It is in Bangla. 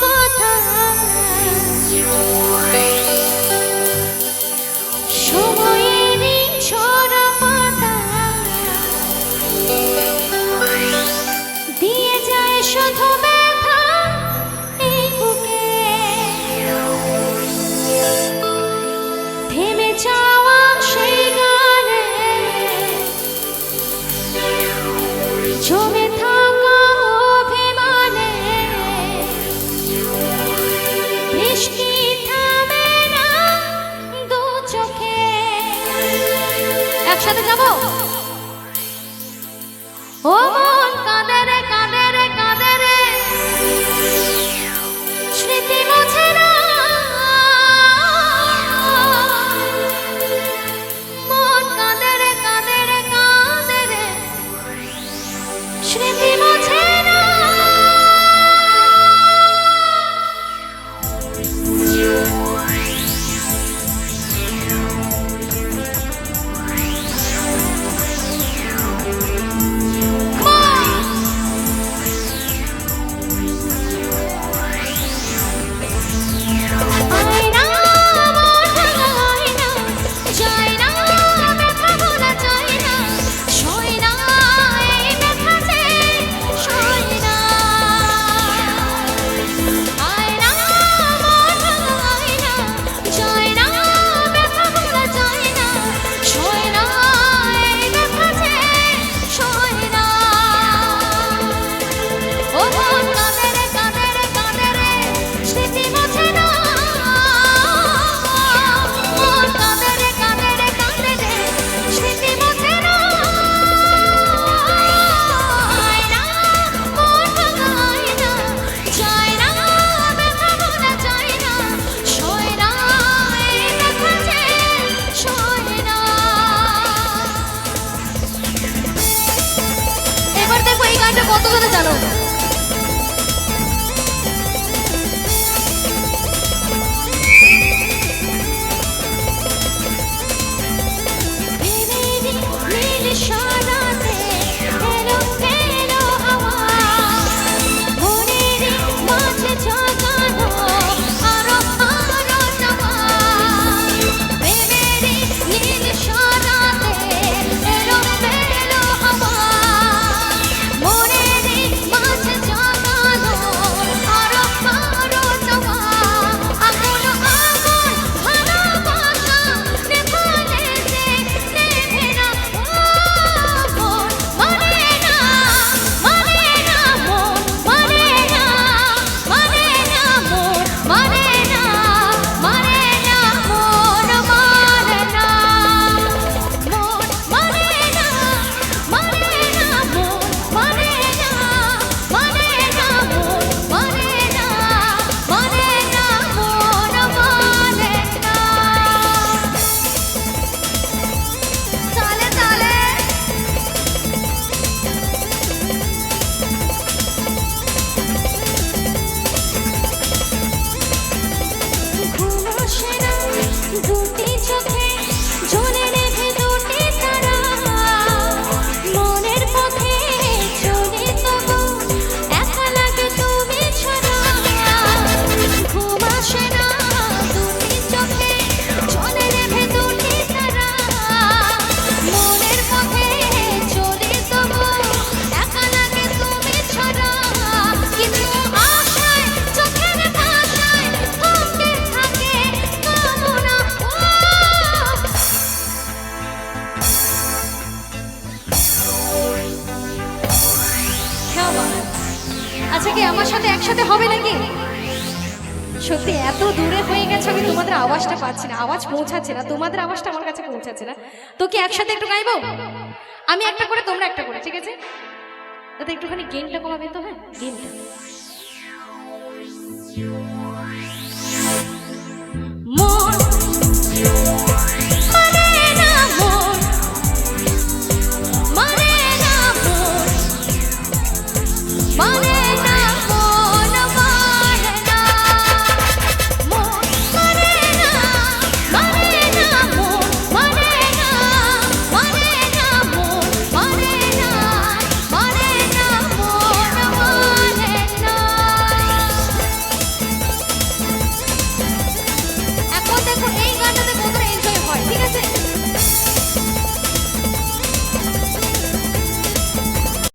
কথা সময়েরই ছোড়া পাতা দিয়ে যায় শুধু ব্যথা এই বুকে থেমে যাওয়া সেই গানে জমে থাকা অভিমানে বৃষ্টি থামে না দু চোখে। একসাথে যাবো। ও মন কাঁদে রে কাঁদে রে কাঁদে রে স্মৃতি মোছে না মন কাঁদে রে কাঁদে রে কাঁদে রে স্মৃতি মোছে না। কত কথা জানো? আচ্ছা কি আমার সাথে একসাথে হবে নাকি? সত্যি এত দূরে হয়ে গেছে আমি তোমাদের আওয়াজটা পাচ্ছি না, আওয়াজ পৌঁছাচ্ছে না, তোমাদের আওয়াজটা আমার কাছে পৌঁছাচ্ছে না। তো কি একসাথে একটু গাইবো? আমি একটা করে তোমরা একটা করে, ঠিক আছে? তাতে একটুখানি গেইনটা কমাবে তো। হ্যাঁ গেইনটা